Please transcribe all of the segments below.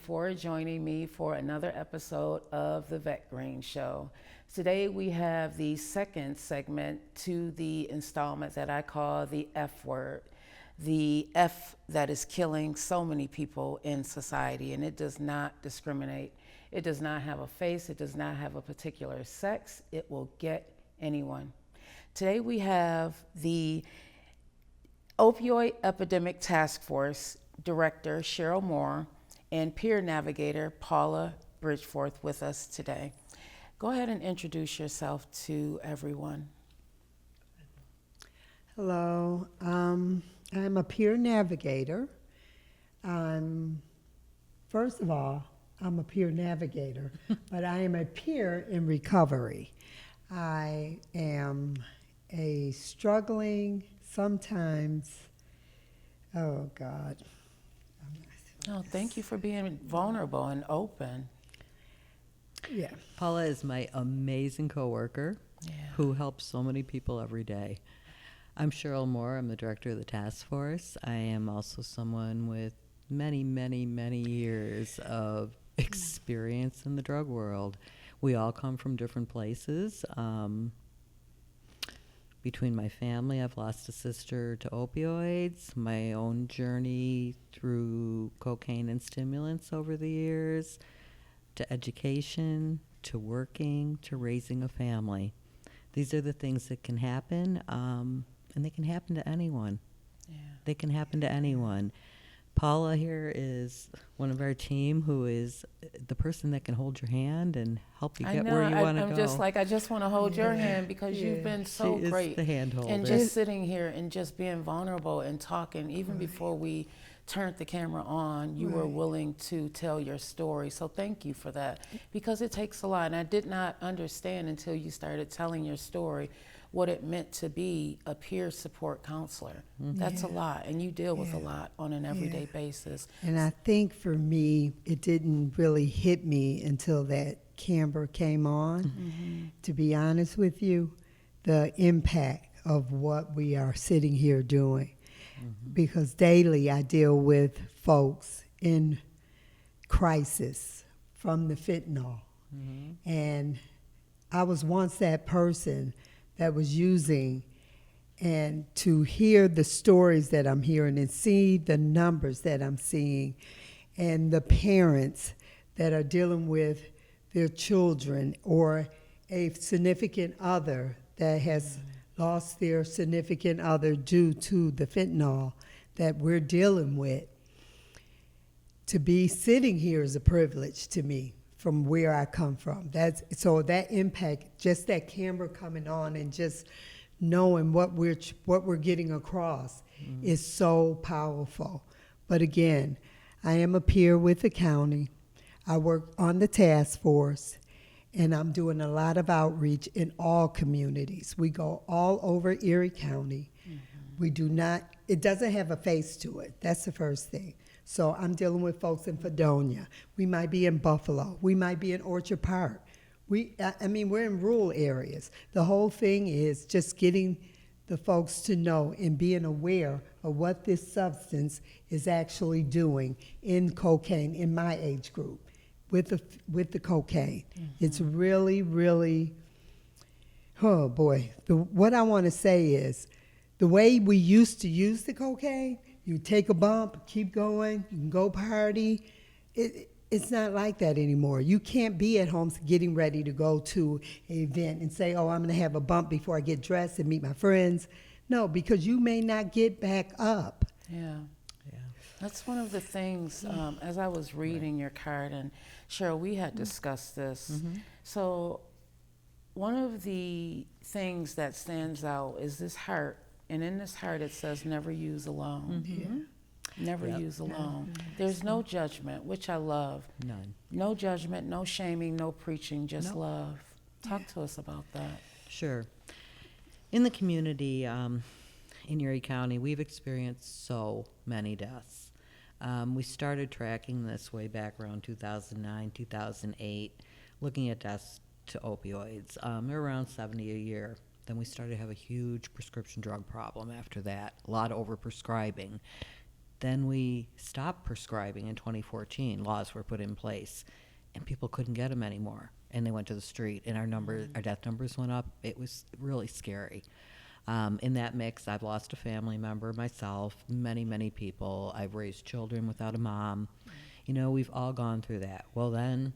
for joining me for another episode of the Vet Green Show. Today we have the second segment to the installment that I call the F word. The F that is killing so many people in society, and it does not discriminate. It does not have a face. It does not have a particular sex. It will get anyone. Today we have the Opioid Epidemic Task Force Director Cheryl Moore and peer navigator Paula Bridgeforth with us today. Go ahead and introduce yourself to everyone. Hello, I'm a peer navigator. First of all, I'm a peer navigator, but I am a peer in recovery. I am a struggling, sometimes, oh God. Oh, thank you for being vulnerable and open. Yeah. Paula is my amazing coworker who helps so many people every day. I'm Cheryl Moore. I'm the director of the task force. I am also someone with many, many, many years of experience in the drug world. We all come from different places. Between my family, I've lost a sister to opioids, my own journey through cocaine and stimulants over the years, to education, to working, to raising a family. These are the things that can happen, and they can happen to anyone. Yeah. They can happen to anyone. Paula here is one of our team who is the person that can hold your hand and help you get where you want to go. I'm just like, I just want to hold your hand because you've been so She great. is the hand holder. And just sitting here and just being vulnerable and talking, even before we turned the camera on, you were willing to tell your story. So thank you for that, because it takes a lot. And I did not understand until you started telling your story what it meant to be a peer support counselor. That's a lot, and you deal with a lot on an everyday basis. And I think for me, it didn't really hit me until that camera came on, to be honest with you, the impact of what we are sitting here doing. Because daily I deal with folks in crisis from the fentanyl. And I was once that person that was using, and to hear the stories that I'm hearing and see the numbers that I'm seeing and the parents that are dealing with their children or a significant other that has lost their significant other due to the fentanyl that we're dealing with. To be sitting here is a privilege to me from where I come from. So that impact, just that camera coming on and just knowing what we're getting across is so powerful. But again, I am a peer with the county. I work on the task force, and I'm doing a lot of outreach in all communities. We go all over Erie County. We do not, it doesn't have a face to it. That's the first thing. So I'm dealing with folks in Fredonia. We might be in Buffalo. We might be in Orchard Park. We're in rural areas. The whole thing is just getting the folks to know and being aware of what this substance is actually doing in cocaine, in my age group, with the cocaine. It's really, really, oh boy. What I want to say is, the way we used to use the cocaine, you take a bump, keep going, you can go party. It's not like that anymore. You can't be at home getting ready to go to an event and say, oh, I'm going to have a bump before I get dressed and meet my friends. No, because you may not get back up. Yeah. That's one of the things, as I was reading your card, and Cheryl, we had discussed this. So one of the things that stands out is this heart. And in this heart, it says, never use alone. Never use alone. There's no judgment, which I love. None. No judgment, no shaming, no preaching, just love. Talk to us about that. Sure. In the community, in Erie County, we've experienced so many deaths. We started tracking this way back around 2009, 2008, looking at deaths to opioids. They're around 70 a year. Then we started to have a huge prescription drug problem after that, a lot of overprescribing. Then we stopped prescribing in 2014. Laws were put in place, and people couldn't get them anymore. And they went to the street, and our death numbers went up. It was really scary. In that mix, I've lost a family member myself, many people. I've raised children without a mom. You know, we've all gone through that. Well, then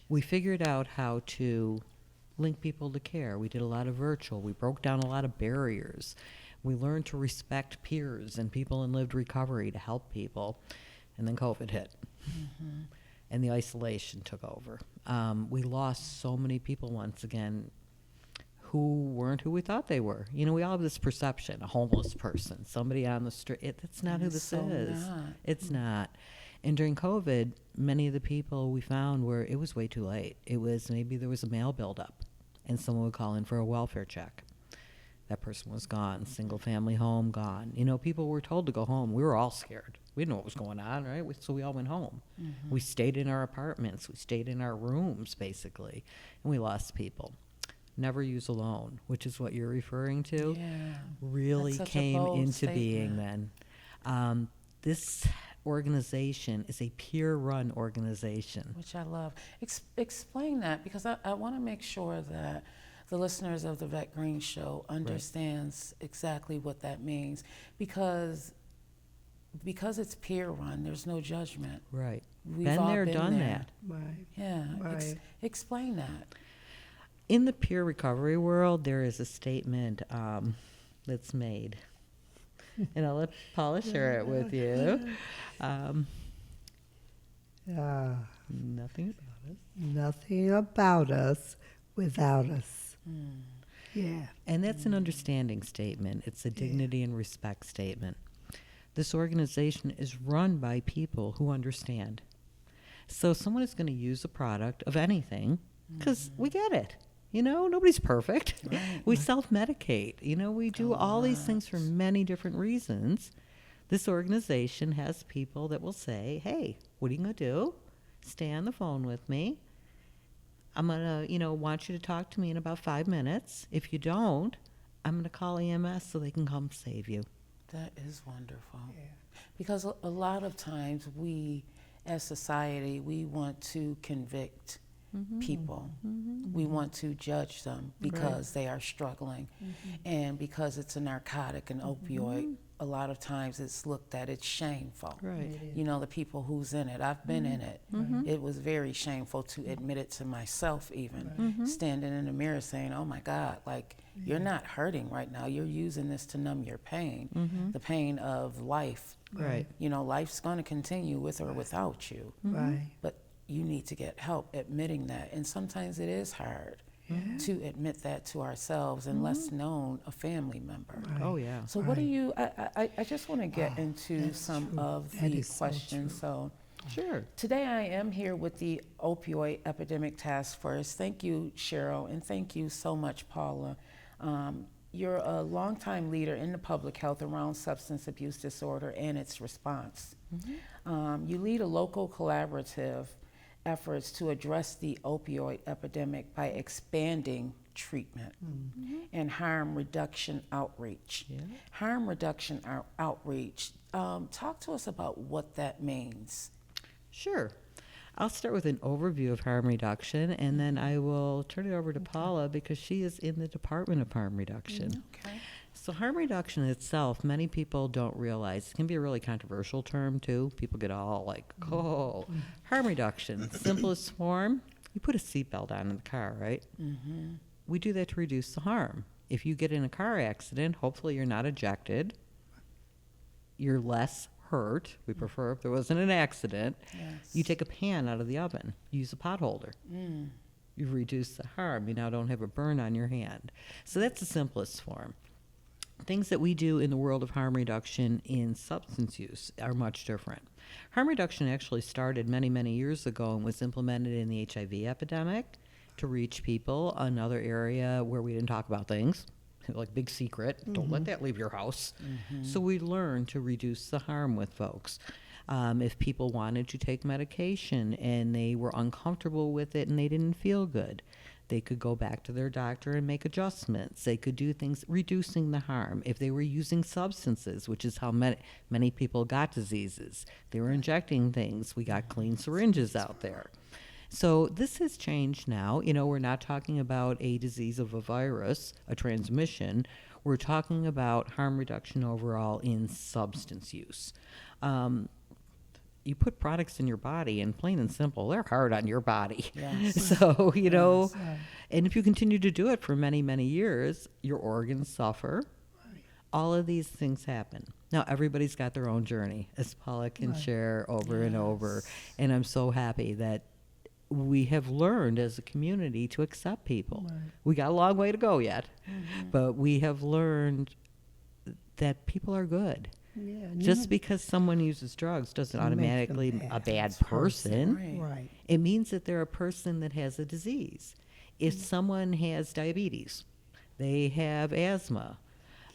we figured out how to link people to care. We did a lot of virtual. We broke down a lot of barriers. We learned to respect peers and people in lived recovery to help people. And then COVID hit. And the isolation took over. We lost so many people once again who weren't who we thought they were. You know, we all have this perception, a homeless person, somebody on the street. That's not who this is. It's not. And during COVID, many of the people we found were, it was way too late. It was maybe there was a mail buildup, and someone would call in for a welfare check. That person was gone, single family home gone. You know, people were told to go home. We were all scared. We didn't know what was going on, right? So we all went home. We stayed in our apartments. We stayed in our rooms, basically, and we lost people. Never use alone, which is what you're referring to, really came into being then. This organization is a peer-run organization. Which I love. Explain that, because I want to make sure that the listeners of the Vette Green Show understands exactly what that means. Because it's peer-run, there's no judgment. Right. We've Been all there, been done there. that. Right. Yeah. Right. Explain that. In the peer recovery world, there is a statement that's made, and I'll let Paula share it with you. Nothing about us. Nothing about us without us. Yeah. And that's an understanding statement. It's a dignity and respect statement. This organization is run by people who understand. So someone is going to use a product of anything, because we get it. You know, nobody's perfect. We self-medicate. You know, we do all these things for many different reasons. This organization has people that will say, hey, what are you going to do? Stay on the phone with me. I'm going to, want you to talk to me in about 5 minutes. If you don't, I'm going to call EMS so they can come save you. That is wonderful. Yeah. Because a lot of times we, as society, we want to convict people. We want to judge them because they are struggling. And because it's a narcotic, an opioid, a lot of times it's looked at, it's shameful. Right. You know, the people who's in it. I've been in it. It was very shameful to admit it to myself even. Standing in the mirror saying, oh my God, like, you're not hurting right now. You're using this to numb your pain, the pain of life. Right. You know, life's going to continue with or without you. Right. But you need to get help admitting that. And sometimes it is hard to admit that to ourselves, and less known a family member. Right. Oh, yeah. So what do you, I just want to get into some of That the is so questions. So Sure. today I am here with the Opioid Epidemic Task Force. Thank you, Cheryl, and thank you so much, Paula. You're a longtime leader in the public health around substance abuse disorder and its response. You lead a local collaborative efforts to address the opioid epidemic by expanding treatment and harm reduction outreach. Harm reduction outreach, talk to us about what that means. Sure. I'll start with an overview of harm reduction, and then I will turn it over to Paula because she is in the Department of Harm Reduction. Okay. So harm reduction itself, many people don't realize, it can be a really controversial term too. People get all like, oh, harm reduction, simplest form, you put a seatbelt on in the car, right? We do that to reduce the harm. If you get in a car accident, hopefully you're not ejected. You're less hurt. We prefer if there wasn't an accident. You take a pan out of the oven, use a pot holder. You reduce the harm. You now don't have a burn on your hand. So that's the simplest form. Things that we do in the world of harm reduction in substance use are much different. Harm reduction actually started many, many years ago and was implemented in the HIV epidemic to reach people. Another area where we didn't talk about things, like big secret, don't let that leave your house. So we learned to reduce the harm with folks. If people wanted to take medication and they were uncomfortable with it and they didn't feel good, they could go back to their doctor and make adjustments. They could do things reducing the harm. If they were using substances, which is how many people got diseases, they were injecting things. We got clean syringes out there. So this has changed now. You know, we're not talking about a disease of a virus, a transmission. We're talking about harm reduction overall in substance use. You put products in your body, and plain and simple, they're hard on your body. Yes. So, you know, Yes. and if you continue to do it for many, many years, your organs suffer. All of these things happen. Now, everybody's got their own journey, as Paula can share over and over. And I'm so happy that we have learned as a community to accept people. We got a long way to go yet, but we have learned that people are good. Yeah, Just because someone uses drugs doesn't Doesn't make them automatically bad. a bad That's person. Right. right. It means that they're a person that has a disease. If someone has diabetes, they have asthma.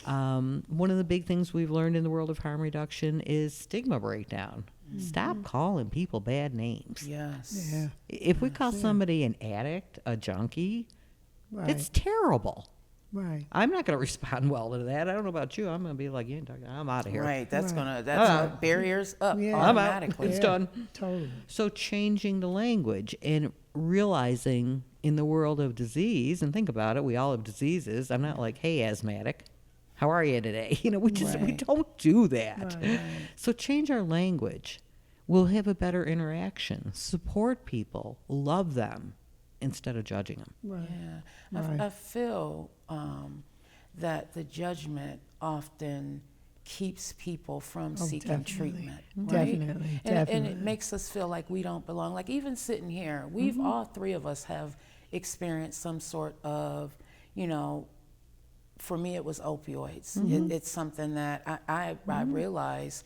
One of the big things we've learned in the world of harm reduction is stigma breakdown. Stop calling people bad names. Yes. Yeah, If we call somebody an addict, a junkie, right. it's terrible. right. I'm not going to respond well to that. I don't know about you. I'm going to be like, I'm out of here. Right. That's Right. that's barriers up Yeah. I'm out. automatically. It's done. Totally. So changing the language and realizing in the world of disease, and think about it, we all have diseases. I'm not like, hey, asthmatic, how are you today? You know, we Right. don't do that. Right. So change our language. We'll have a better interaction. Support people, love them, instead of judging them. Right. Yeah, Right. I feel that the judgment often keeps people from seeking definitely. treatment. Right? Definitely, And it definitely. makes us feel like we don't belong. Like even sitting here, we've all three of us have experienced some sort of, you know, for me it was opioids. It's something that I realize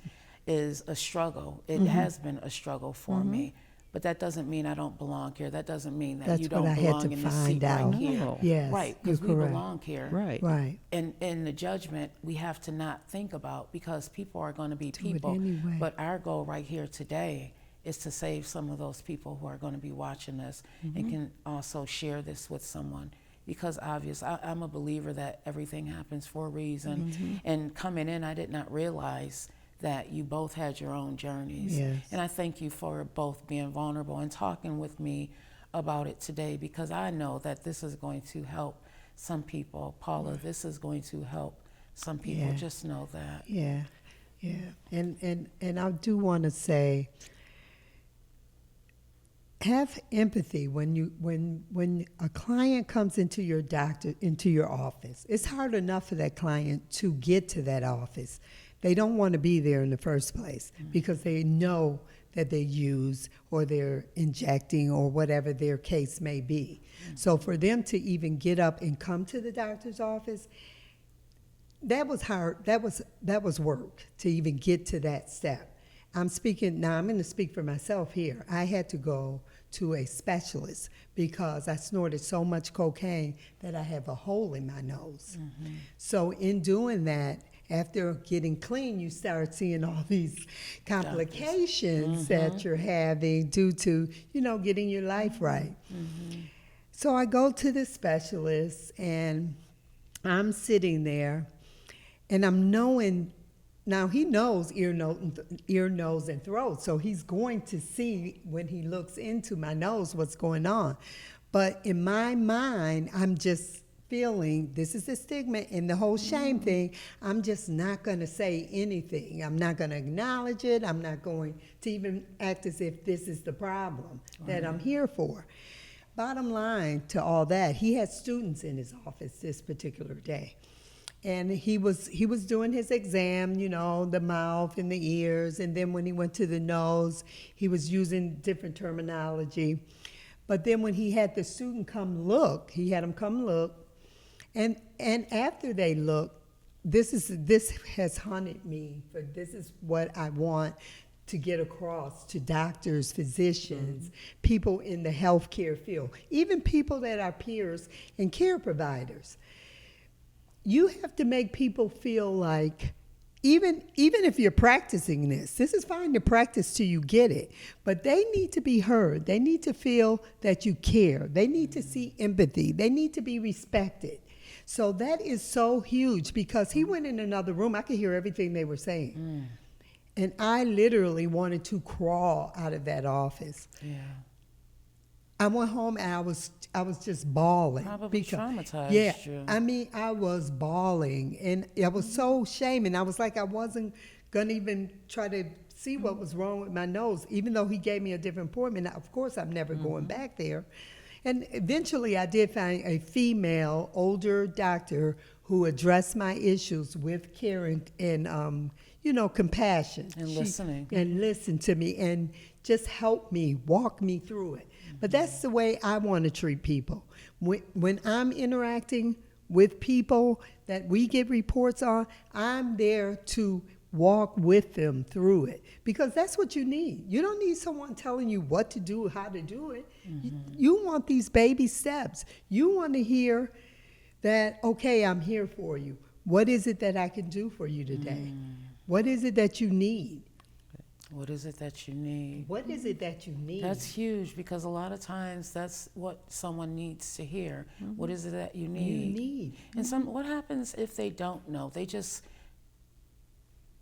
is a struggle. It has been a struggle for me. But that doesn't mean I don't belong here. That doesn't mean that That's you what don't I had belong to in the find seat out. right here. No. Yes, Right, you're because we correct. belong here. Right. Right. And in the judgment, we have to not think about, because people are going to be it people. anyway. But our goal right here today is to save some of those people who are going to be watching us and can also share this with someone. Because I'm a believer that everything happens for a reason. And coming in, I did not realize that you both had your own journeys. Yes. And I thank you for both being vulnerable and talking with me about it today, because I know that this is going to help some people. Paula, this is going to help some people. Yeah. Just know that. Yeah, yeah, and I do want to say, have empathy when a client comes into your office. It's hard enough for that client to get to that office. They don't want to be there in the first place because they know that they use or they're injecting or whatever their case may be. So for them to even get up and come to the doctor's office, that was hard. That was work to even get to that step. I'm going to speak for myself here. I had to go to a specialist because I snorted so much cocaine that I have a hole in my nose. So in doing that, after getting clean, you start seeing all these complications that you're having due to, getting your life right. So I go to the specialist, and I'm sitting there, and I'm knowing, now he knows ear, nose, and throat, so he's going to see when he looks into my nose what's going on. But in my mind, I'm just feeling this is the stigma and the whole shame thing. I'm just not going to say anything. I'm not going to acknowledge it. I'm not going to even act as if this is the problem that I'm here for. Bottom line to all that, he had students in his office this particular day. And he was doing his exam, the mouth and the ears, and then when he went to the nose, he was using different terminology. But then when he had the student come look, and after they look, this has haunted me, but this is what I want to get across to doctors, physicians, people in the healthcare field, even people that are peers and care providers. You have to make people feel like even if you're practicing this is fine to practice till you get it, but they need to be heard. They need to feel that you care. They need to see empathy. They need to be respected. So that is so huge, because he went in another room. I could hear everything they were saying. And I literally wanted to crawl out of that office. Yeah. I went home and I was just bawling. Probably traumatized Yeah, you. I mean, I was bawling, and I was so ashamed, and I was like, I wasn't gonna even try to see what was wrong with my nose, even though he gave me a different appointment. Of course, I'm never going back there. And eventually, I did find a female, older doctor who addressed my issues with care and compassion. And listening. And listened to me and just helped me, walk me through it. But that's the way I want to treat people. When I'm interacting with people that we get reports on, I'm there to walk with them through it, because that's what you need. You don't need someone telling you what to do, how to do it. You want these baby steps. You want to hear that, okay, I'm here for you. What is it that I can do for you today? What is it that you need? What is it that you need? What is it that you need? That's huge, because a lot of times that's what someone needs to hear. What is it that you need? And what happens if they don't know?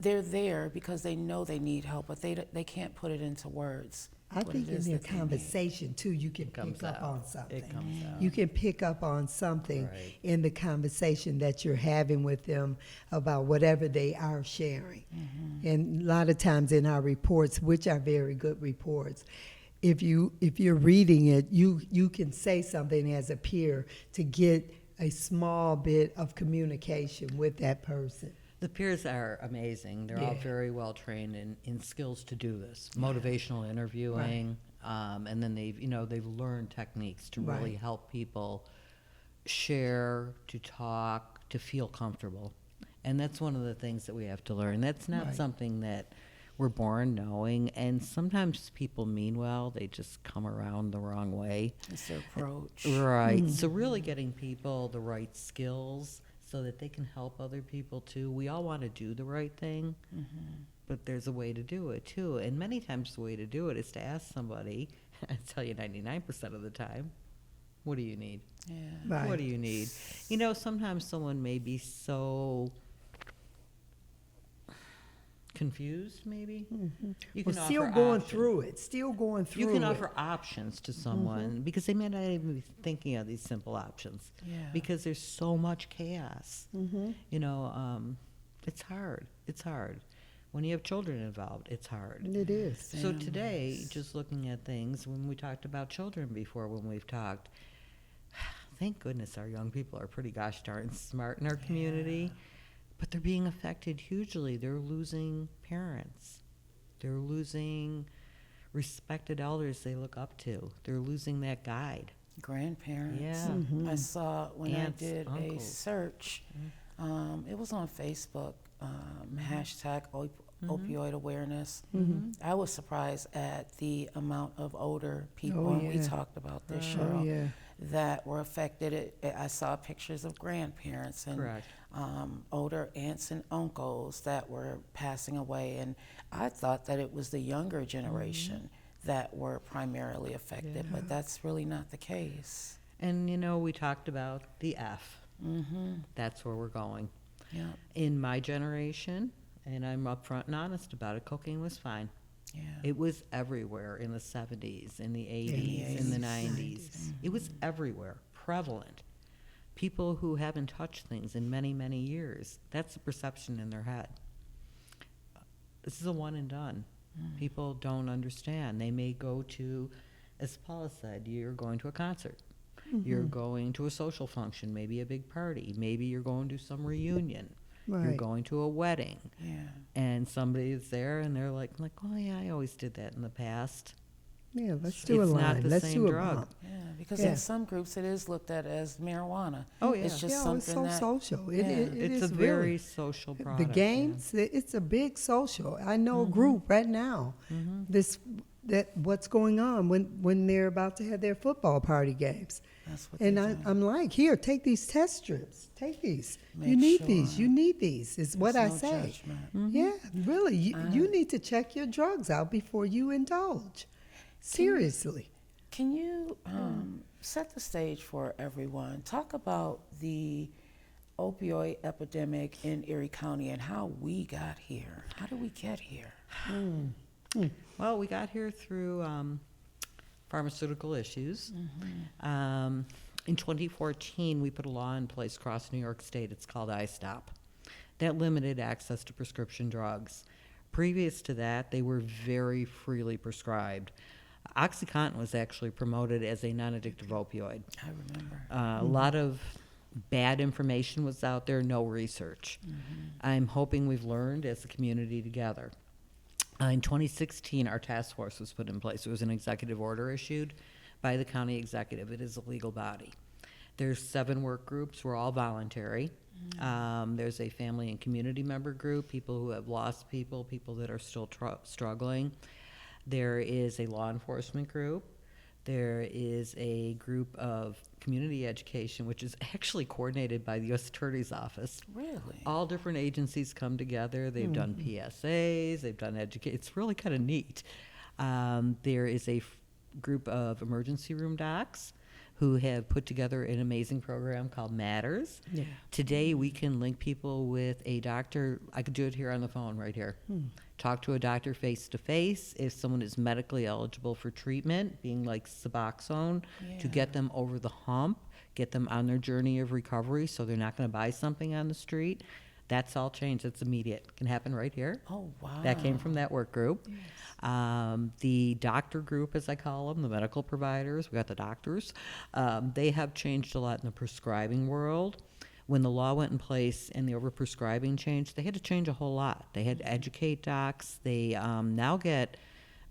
They're there because they know they need help, but they can't put it into words. I think in their conversation too, you can pick up on something. It comes out. You can pick up on something in the conversation that you're having with them about whatever they are sharing. And a lot of times in our reports, which are very good reports, if you're reading it, you can say something as a peer to get a small bit of communication with that person. The peers are amazing. They're all very well trained in skills to do this, motivational interviewing, and then they've learned techniques to really help people share, to talk, to feel comfortable. And that's one of the things that we have to learn. That's not something that we're born knowing, and sometimes people mean well, they just come around the wrong way. It's their approach. Right. So really getting people the right skills so that they can help other people too. We all want to do the right thing, but there's a way to do it too. And many times the way to do it is to ask somebody, I tell you 99% of the time, what do you need? Yeah. Right. What do you need? Sometimes someone may be so confused, maybe. You can still offer going options. through it. Still going through it. You can offer options to someone because they may not even be thinking of these simple options. Yeah. Because there's so much chaos. It's hard. It's hard. When you have children involved, it's hard. It is. So today, just looking at things, when we talked about children before, when we've talked, thank goodness our young people are pretty gosh darn smart in our community. But they're being affected hugely. They're losing parents. They're losing respected elders they look up to. They're losing that guide. Grandparents. Yeah. I saw when Aunts, I did uncles. a search, it was on Facebook, hashtag opioid awareness. I was surprised at the amount of older people, and we talked about this, Cheryl, that were affected. I saw pictures of grandparents and older aunts and uncles that were passing away, and I thought that it was the younger generation that were primarily affected, but that's really not the case. And, we talked about the F. That's where we're going. Yeah. In my generation, and I'm upfront and honest about it, cocaine was fine. Yeah. It was everywhere in the 70s, in the 80s, in the 90s. It was everywhere, prevalent. People who haven't touched things in many, many years, that's the perception in their head. This is a one and done. People don't understand. They may go to, as Paula said, you're going to a concert. You're going to a social function, maybe a big party. Maybe you're going to some reunion. You're going to a wedding. Yeah. And somebody is there and they're like, oh yeah, I always did that in the past. Yeah, let's do a It's line. not the Let's same do a drug. bump. Yeah, because in some groups it is looked at as marijuana. Oh, yeah. It's just It's something so that social. Yeah. It It's is a very really. social The product. games, it's a big social. I know a group right now. What's going on when they're about to have their football party games. That's what And they do. I'm like, here, take these test strips. Take these. Make you need sure. these. You need these, is what I There's no say. judgment. Yeah, really. You need to check your drugs out before you indulge. Seriously. Can you set the stage for everyone? Talk about the opioid epidemic in Erie County and how we got here. How did we get here? Well, we got here through pharmaceutical issues. In 2014, we put a law in place across New York State. It's called I-STOP. That limited access to prescription drugs. Previous to that, they were very freely prescribed. OxyContin was actually promoted as a non-addictive opioid. I remember. A lot of bad information was out there, no research. I'm hoping we've learned as a community together. In 2016, our task force was put in place. It was an executive order issued by the county executive. It is a legal body. There's 7 work groups. We're all voluntary. There's a family and community member group, people who have lost people, people that are still struggling. There is a law enforcement group. There is a group of community education, which is actually coordinated by the U.S. Attorney's Office. Really? All different agencies come together. They've done PSAs. They've done education. It's really kind of neat. There is a group of emergency room docs who have put together an amazing program called Matters. Yeah. Today, we can link people with a doctor. I could do it here on the phone right here. Talk to a doctor face to face if someone is medically eligible for treatment, being like Suboxone, to get them over the hump, get them on their journey of recovery so they're not going to buy something on the street. That's all changed. It's immediate. It can happen right here. Oh, wow. That came from that work group. The doctor group, as I call them, the medical providers, we got the doctors, they have changed a lot in the prescribing world. When the law went in place and the overprescribing changed, they had to change a whole lot. They had to educate docs. They now get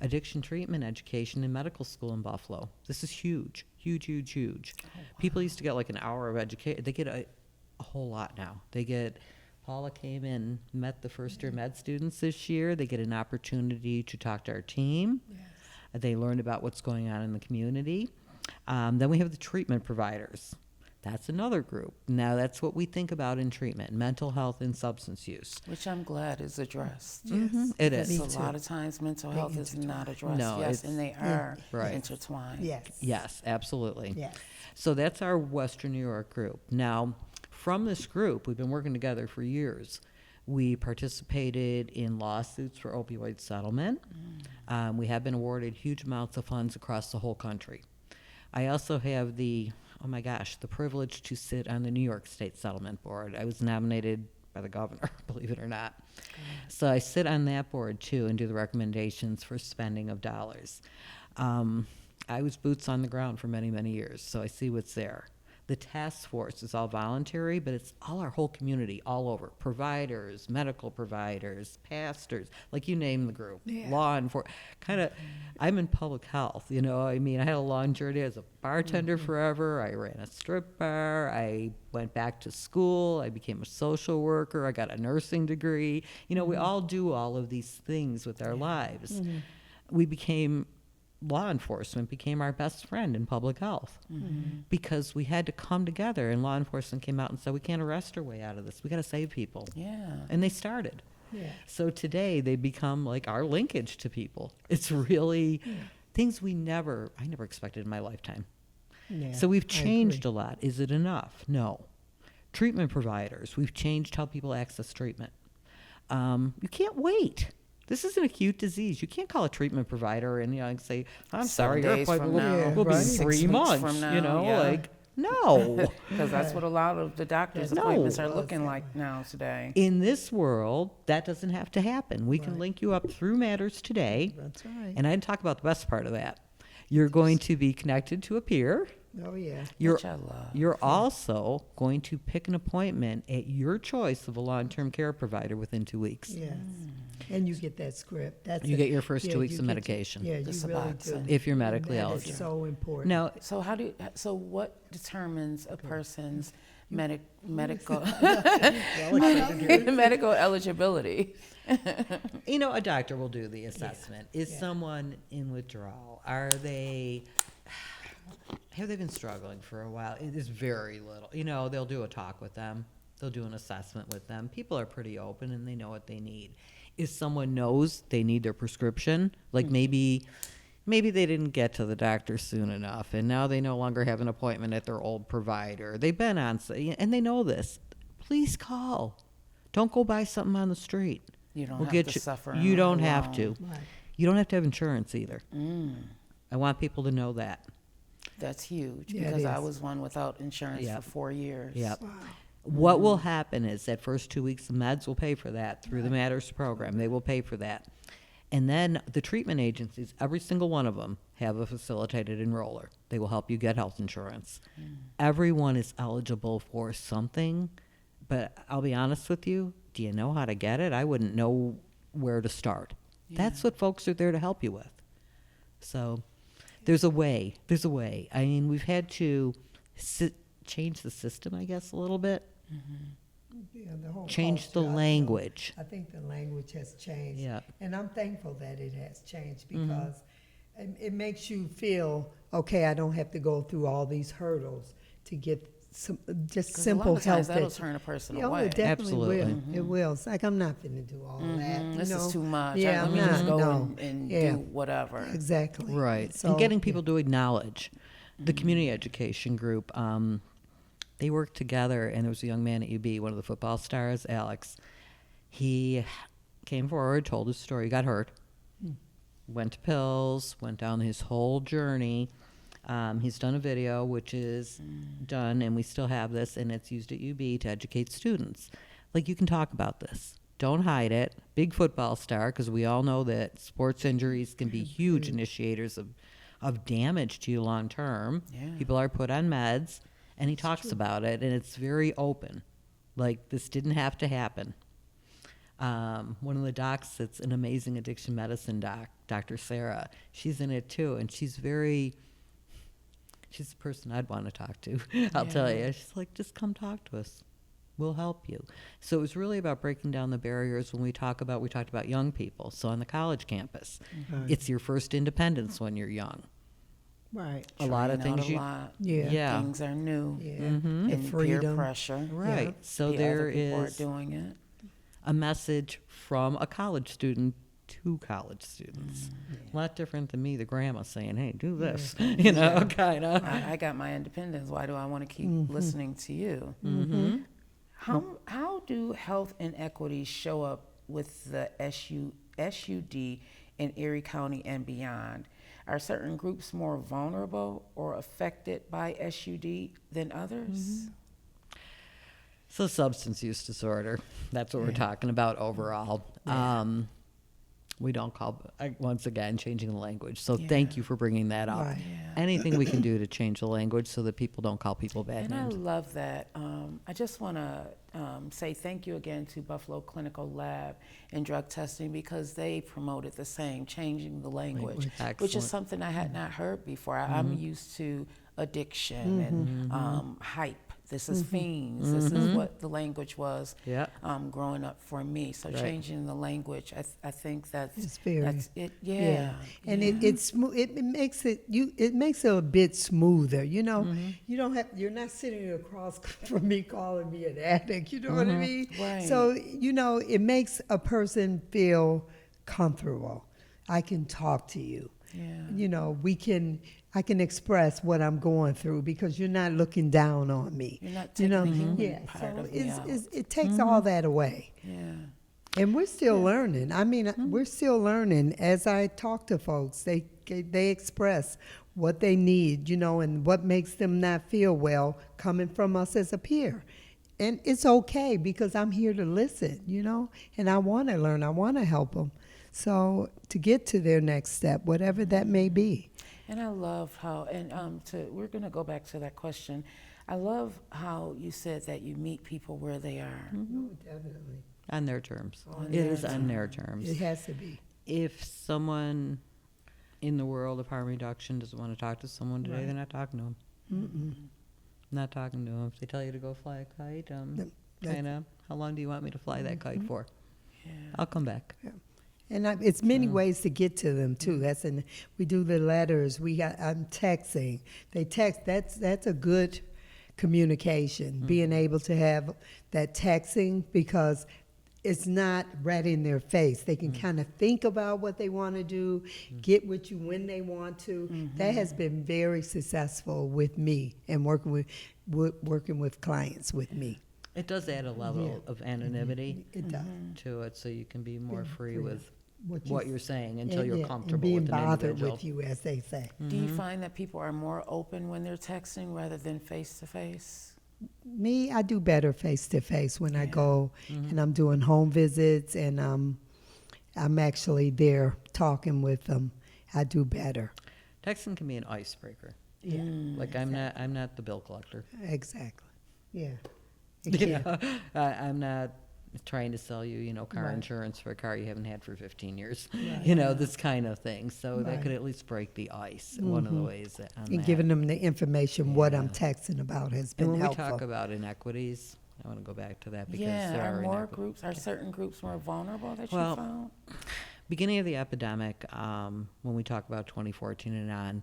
addiction treatment education in medical school in Buffalo. This is huge, huge, huge, huge. Oh, wow. People used to get like an hour of education. They get a whole lot now. They get... Paula came in, met the first-year med students this year. They get an opportunity to talk to our team. Yes. They learn about what's going on in the community. Then we have the treatment providers. That's another group. Now, that's what we think about in treatment, mental health and substance use. Which I'm glad is addressed. Yes. It Because is. a lot of times mental health is not addressed. No, yes, it's- and they are Right. intertwined. Yes. Yes, absolutely. Yes. So that's our Western New York group. Now, from this group, we've been working together for years. We participated in lawsuits for opioid settlement. We have been awarded huge amounts of funds across the whole country. I also have the privilege to sit on the New York State Settlement Board. I was nominated by the governor, believe it or not. So I sit on that board too and do the recommendations for spending of dollars. I was boots on the ground for many, many years, so I see what's there. The task force is all voluntary, but it's all our whole community, all over. Providers, medical providers, pastors, like you name the group. Yeah. Law enforcement. I'm in public health, you know. I mean, I had a long journey as a bartender forever. I ran a strip bar. I went back to school. I became a social worker. I got a nursing degree. You know, we all do all of these things with our lives. Law enforcement became our best friend in public health because we had to come together, and law enforcement came out and said, we can't arrest our way out of this. We got to save people. Yeah. And they started. Yeah. So today they become like our linkage to people. It's really things I never expected in my lifetime. Yeah, So we've I changed agree. a lot. Is it enough? No. Treatment providers, we've changed how people access treatment. You can't wait. This is an acute disease. You can't call a treatment provider and say, "I'm 7 sorry, your days from appointment now, will be right. in 6 3 weeks months." from now, You know, yeah. no. Because that's what a lot of the doctor's No. appointments are looking like now today. In this world, that doesn't have to happen. We can Right. link you up through Matters today. That's right. And I didn't talk about the best part of that. You're going to be connected to a peer. Oh, yeah. You're Which I love. You're also going to pick an appointment at your choice of a long-term care provider within 2 weeks. Yes. And you get that script. That's You it. get your first 2 Yeah, weeks you of get medication. Yeah, The you really do. Suboxone. If you're medically That eligible. is so important. Now, So what determines a person's medical medical eligibility? a doctor will do the assessment. Is someone in withdrawal? Are they have they been struggling for a while? It is very little. You know, they'll do a talk with them. They'll do an assessment with them. People are pretty open and they know what they need. If someone knows they need their prescription, like maybe they didn't get to the doctor soon enough and now they no longer have an appointment at their old provider. They've been on, and they know this. Please call. Don't go buy something on the street. You don't We'll have get to you. suffer. You don't alone. have to. Right. You don't have to have insurance either. I want people to know that. That's huge Yeah, it because I is. was one without insurance Yep. for 4 years. Yep. What will happen is that first 2 weeks, the meds will pay for that through the Matters program. They will pay for that. And then the treatment agencies, every single one of them, have a facilitated enroller. They will help you get health insurance. Everyone is eligible for something, but I'll be honest with you, do you know how to get it? I wouldn't know where to start. That's what folks are there to help you with. So there's a way. There's a way. I mean, we've had to change the system, I guess, a little bit. Yeah, the whole Change the culture, I feel- language. I think the language has changed. Yeah. And I'm thankful that it has changed because it makes you feel, okay, I don't have to go through all these hurdles to get some just 'Cause simple a lot of times health. that'll turn a person Yeah, away. it definitely Absolutely. will. It will. It's like, I'm not going to do all that. you This know? is too much. Yeah, Let me I'm just not, go no. and Yeah. do whatever. Exactly. Right. So, and getting people to acknowledge. The community education group, they worked together, and there was a young man at UB, one of the football stars, Alex. He came forward, told his story, he got hurt, went to pills, went down his whole journey. He's done a video, which is done, and we still have this, and it's used at UB to educate students. Like, you can talk about this. Don't hide it. Big football star, because we all know that sports injuries can be huge initiators of damage to you long term. Yeah. People are put on meds, and he talks about it, and it's very open. Like, this didn't have to happen. One of the docs that's an amazing addiction medicine doc, Dr. Sarah, she's in it too, and she's the person I'd want to talk to. I'll tell you. She's like, just come talk to us. We'll help you. So it was really about breaking down the barriers when we talked about young people. So on the college campus, it's your first independence when you're young. Right. A lot of Trying out things Yeah. yeah. Things are new. Yeah. And The peer freedom. pressure. Right. So The there other people are is doing it. a message from a college student to college students. A lot different than me, the grandma, saying, hey, do this, you know, kind of. I got my independence. Why do I want to keep listening to you? How do health inequities show up with the SUD in Erie County and beyond? Are certain groups more vulnerable or affected by SUD than others? So substance use disorder, that's what we're talking about overall. We don't call, once again, changing the language. So thank you for bringing that up. Right. Yeah. Anything we can do to change the language so that people don't call people bad And I names. love that. I just want to say thank you again to Buffalo Clinical Lab and Drug Testing because they promoted the same, changing the language, which Excellent. is something I had not heard before. I'm used to addiction and hype. This is fiends. This is what the language was Yeah. growing up for me. So Right. changing the language, I think that's It's very- that's it. Yeah. And it's it makes it a bit smoother. You know, you're not sitting across from me calling me an addict. You know what I mean? Right. So it makes a person feel comfortable. I can talk to you. Yeah. I can express what I'm going through because you're not looking down on me. You're not taking the human yeah. part So of me out. it takes all that away. Yeah. And we're still learning. I mean, we're still learning. As I talk to folks, they express what they need, and what makes them not feel well coming from us as a peer. And it's okay because I'm here to listen, and I want to learn. I want to help them. So to get to their next step, whatever that may be. And I love how, we're going to go back to that question. I love how you said that you meet people where they are. Oh, definitely. On their terms. On It their is on their terms. It has to be. If someone in the world of harm reduction doesn't want to talk to someone today, Right. they're not talking to them. Not talking to them. If they tell you to go fly a kite, that- kind of, how long do you want me to fly that kite for? Yeah. I'll come back. And it's many ways to get to them too. We do the letters. I'm texting. They text. That's a good communication. Being able to have that texting, because it's not right in their face. They can kind of think about what they want to do, get with you when they want to. That has been very successful with me and working with clients with me. It does add a level of anonymity It does. to it, so you can be more free free. with what you're saying until And, you're yeah, comfortable and being with an bothered individual. with you, as they say. Do you find that people are more open when they're texting rather than face to face? Me, I do better face to face when I go and I'm doing home visits and I'm actually there talking with them. I do better. Texting can be an icebreaker. Yeah, Like I'm not the bill collector. exactly. Yeah. It You can. know, I'm not trying to sell you, car Right. insurance for a car you haven't had for 15 years. Right. This kind of thing. So that could Right. at least break the ice. One of the ways that on And that. giving them the information what I'm Yeah. texting about has And been when helpful. we talk about inequities, I want to go back to that because Yeah, there are are more inequities. groups, are certain groups more vulnerable that you Well, found? Beginning of the epidemic, when we talk about 2014 and on,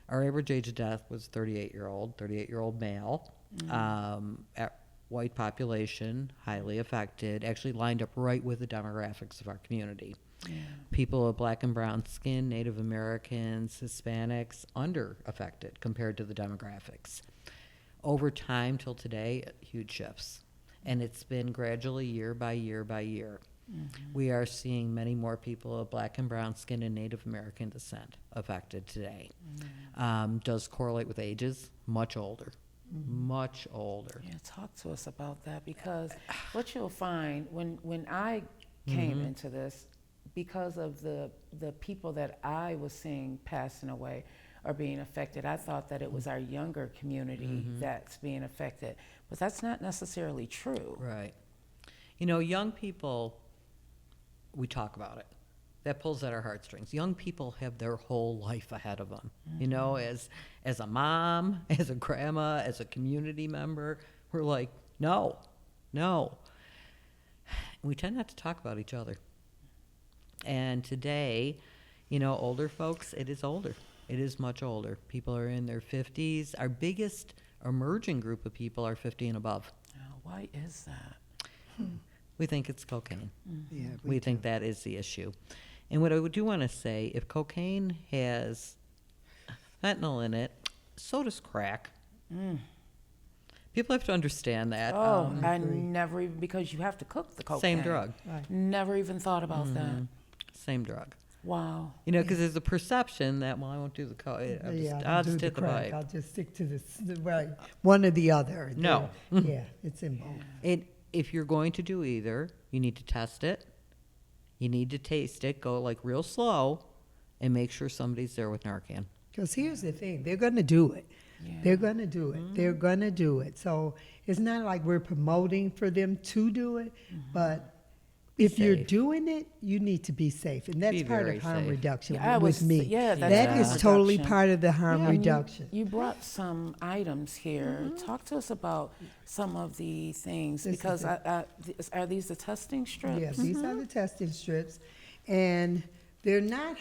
our average age of death was 38-year-old male. White population, highly affected, actually lined up right with the demographics of our community. People of black and brown skin, Native Americans, Hispanics, under affected compared to the demographics. Over time till today, huge shifts. And it's been gradually year by year by year. We are seeing many more people of black and brown skin and Native American descent affected today. Does correlate with ages, much older. Much older. Yeah, talk to us about that, because what you'll find when I came into this, because of the people that I was seeing passing away or being affected, I thought that it was our younger community that's being affected, but that's not necessarily true. Right. Young people, we talk about it. That pulls at our heartstrings. Young people have their whole life ahead of them. As a mom, as a grandma, as a community member, we're like, no. We tend not to talk about each other. And today, older folks, it is older. It is much older. People are in their 50s. Our biggest emerging group of people are 50 and above. Oh, why is that? We think it's cocaine. Yeah, We think that is the issue. And what I do want to say, if cocaine has fentanyl in it, so does crack. People have to understand that. Oh, I never even, because you have to cook the cocaine. Same drug. Never even thought about that. Same drug. Wow. Because there's a perception that, I won't do the I'll just hit the crack. pipe. I'll just stick to the right, one or the other. No. Yeah, it's in both. If you're going to do either, you need to test it. You need to taste it. Go like real slow, and make sure somebody's there with Narcan. Because here's the thing, they're going to do it. Yeah. They're going to do it. They're going to do it. So it's not like we're promoting for them to do it, but if you're safe. doing it, you need to be safe. And that's Be part very of harm safe. reduction Yeah, I with was- me. yeah, that's that harm is totally reduction. part of the harm Yeah, and reduction. You brought some items here. Talk to us about some of the things, This is because it. are these the testing strips? Yes, these are the testing strips. And they're not,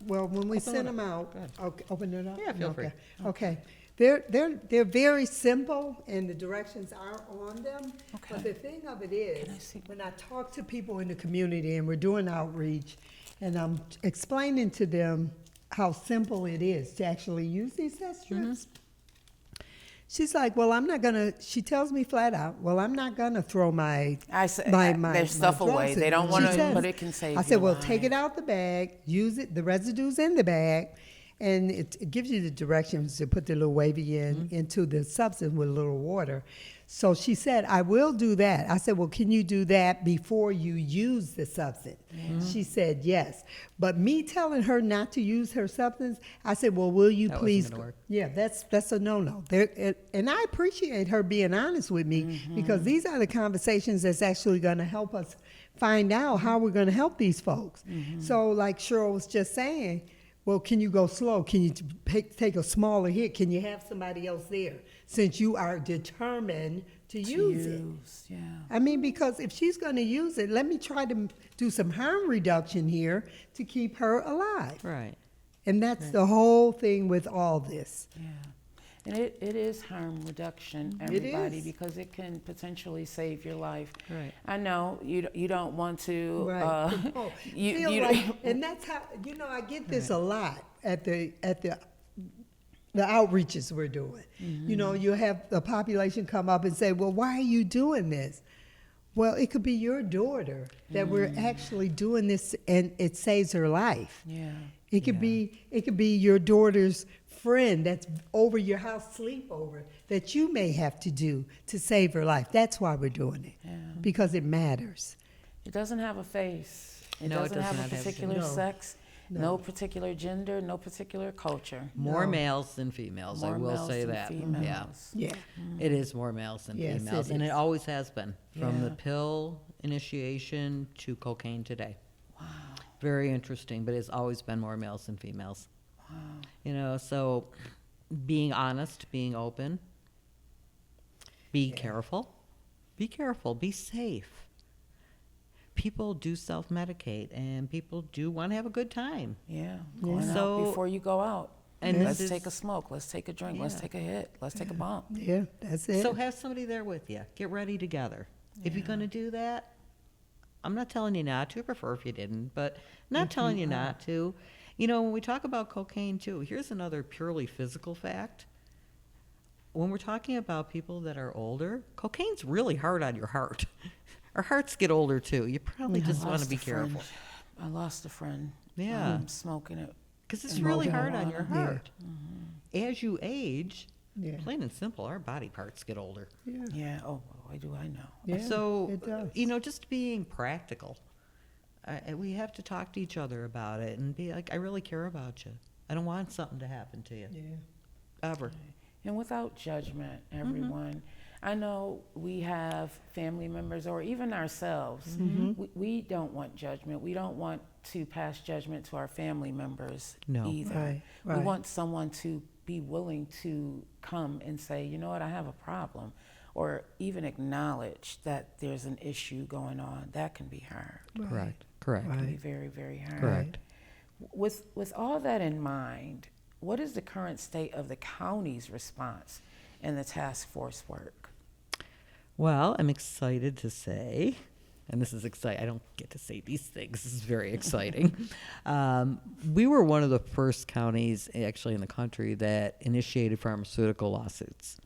when we send them out, okay, open it up? Yeah, feel free. Okay. They're very simple, and the directions are on them. Okay. But the thing of it is, Can I see? when I talk to people in the community and we're doing outreach, and I'm explaining to them how simple it is to actually use these test strips, she's like, well, I'm not gonna, she tells me flat out, well, I'm not gonna throw my Their stuff away. drugs They in. don't She want to, says- but it can save I said, your well, life. take it out the bag, use it, the residue's in the bag, and it gives you the directions to put the little wavy into the substance with a little water. So she said, I will do that. I said, well, can you do that before you use the substance? She said, yes. But me telling her not to use her substance, I said, well, will you That wasn't please? gonna work. Yeah, that's a no-no. And I appreciate her being honest with me, because these are the conversations that's actually going to help us find out how we're going to help these folks. So like Cheryl was just saying, Well, can you go slow? Can you take a smaller hit? Can you have somebody else there since you are determined to use it? Yeah. I mean, because if she's going to use it, let me try to do some harm reduction here to keep her alive. Right. And that's the whole thing with all this. Yeah. And it is harm reduction, It everybody, is. because it can potentially save your life. Right. I know you don't want to. Right. And that's how, I get this a lot at the outreaches we're doing. You have the population come up and say, well, why are you doing this? Well, it could be your daughter that we're actually doing this and it saves her life. Yeah. It could be your daughter's friend that's over your house sleepover that you may have to do to save her life. That's why we're doing it. Yeah. Because it matters. It doesn't have a face. It No, it doesn't does have not a have a particular face. No. sex, No. no particular gender, no particular culture. More No. males than females, I More will males say than that. females. Yeah. It is more males than Yes, females, it and it is. always has been, from the Yeah. pill initiation to cocaine today. Wow. Very interesting, but it's always been more males than females. Wow. So being honest, being open, be careful, be safe. People do self-medicate, and people do want to have a good time. Yeah. Going So- out before you go out. And Let's this take a is- smoke. Let's take a drink. Let's Yeah. take a hit. Let's take a bump. Yeah, that's it. So have somebody there with you. Get ready together. If you're going to do that, I'm not telling you not to. I prefer if you didn't, but not telling you not to. When we talk about cocaine too, here's another purely physical fact. When we're talking about people that are older, cocaine's really hard on your heart. Our hearts get older too. You probably just want to be careful. I lost a friend. Yeah. Smoking it. Because it's And really smoking hard on your marijuana. Yeah. heart. As you age, Yeah. plain and simple, our body parts get older. Yeah. Yeah. Oh, boy, do I know. Yeah, So, it does. just being practical. We have to talk to each other about it and be like, I really care about you. I don't want something to happen to you. Yeah. Ever. And without judgment, everyone. I know we have family members or even ourselves. We don't want judgment. We don't want to pass judgment to our family members No. either. Right, We right. want someone to be willing to come and say, you know what, I have a problem. Or even acknowledge that there's an issue going on. That can be hard. Correct. It can be Right. very, very hard. Correct. With all that in mind, what is the current state of the county's response and the task force work? Well, I'm excited to say, and this is exciting. I don't get to say these things. This is very exciting. We were one of the first counties, actually, in the country that initiated pharmaceutical lawsuits.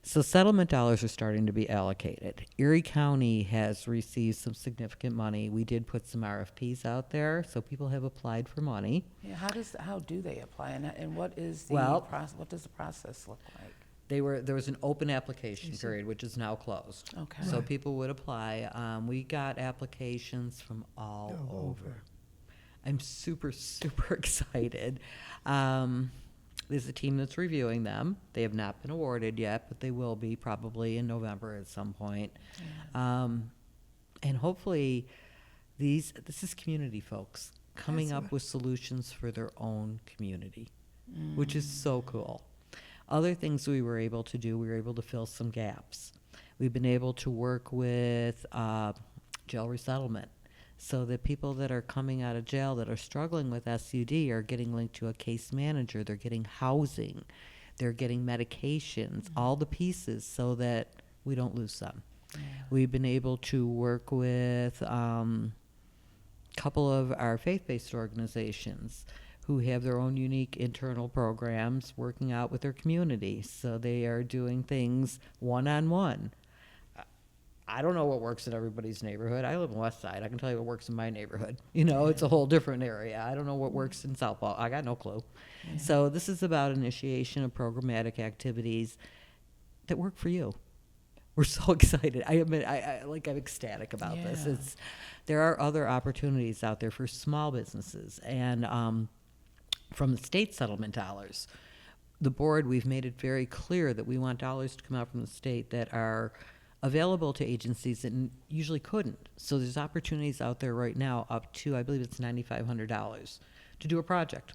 So settlement dollars are starting to be allocated. Erie County has received some significant money. We did put some RFPs out there, so people have applied for money. Yeah, how do they apply, and what is the Well- process? What does the process look like? There was an open application period, which is now closed. Okay. So people would apply. We got applications from all over. I'm super, super excited. There's a team that's reviewing them. They have not been awarded yet, but they will be probably in November at some point. And hopefully, this is community folks coming up with solutions for their own community, which is so cool. Other things we were able to do, we were able to fill some gaps. We've been able to work with jail resettlement so that people that are coming out of jail that are struggling with SUD are getting linked to a case manager. They're getting housing. They're getting medications, all the pieces so that we don't lose them. Yeah. We've been able to work with a couple of our faith-based organizations who have their own unique internal programs working out with their community. So they are doing things one-on-one. I don't know what works in everybody's neighborhood. I live in West Side. I can tell you what works in my neighborhood. It's a whole different area. I don't know what works in South Ball. I got no clue. Yeah. So this is about initiation of programmatic activities that work for you. We're so excited. I'm ecstatic about this. Yeah. There are other opportunities out there for small businesses, and from the state settlement dollars, the board, we've made it very clear that we want dollars to come out from the state that are available to agencies that usually couldn't. So there's opportunities out there right now up to, I believe it's $9,500 to do a project.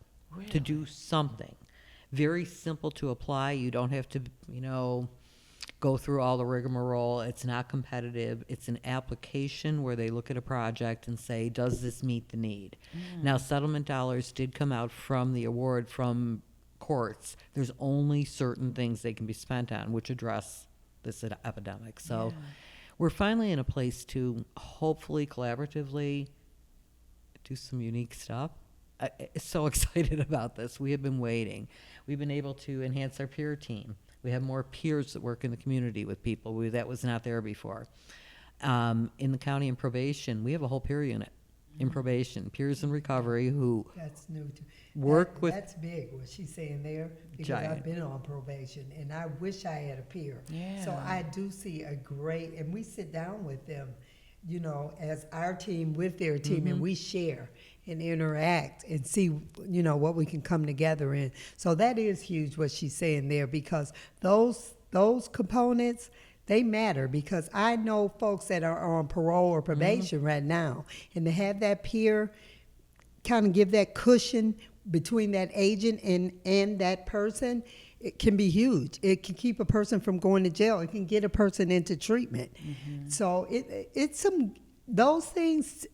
to do something. Very simple to apply. You don't have to, go through all the rigmarole. It's not competitive. It's an application where they look at a project and say, does this meet the need? Now, settlement dollars did come out from the award from courts. There's only certain things they can be spent on, which address this epidemic. So we're finally in a place to hopefully collaboratively do some unique stuff. I'm so excited about this. We have been waiting. We've been able to enhance our peer team. We have more peers that work in the community with people. That was not there before. In the county in probation, we have a whole peer unit in probation, peers in recovery who That's new to work with. That's big, what she's saying there, because Giant. I've been on probation, and I wish I had a peer. Yeah. So I do see a great, and we sit down with them, as our team with their team, and we share and interact and see, what we can come together in. So that is huge, what she's saying there, because those components, they matter, because I know folks that are on parole or probation right now, and to have that peer kind of give that cushion between that agent and that person, it can be huge. It can keep a person from going to jail. It can get a person into treatment. So it's those things.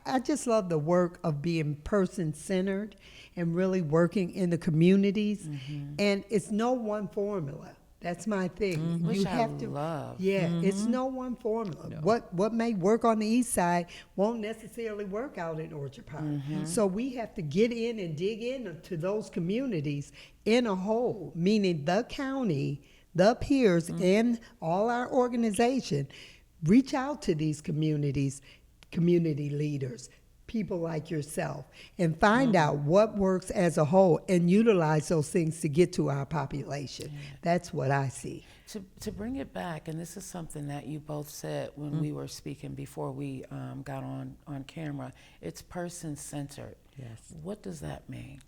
I just love the work of being person-centered and really working in the communities. And it's no one formula. That's my thing. Which You I have to love. Yeah, it's no one formula. What may work on the east side won't necessarily work out in Orchard Park. So we have to get in and dig into those communities in a whole, meaning the county, the peers, and all our organization reach out to these communities, community leaders, people like yourself, and find out what works as a whole and utilize those things to get to our population. That's what I see. To bring it back, and this is something that you both said when we were speaking before we got on camera, it's person-centered. Yes. What does that mean?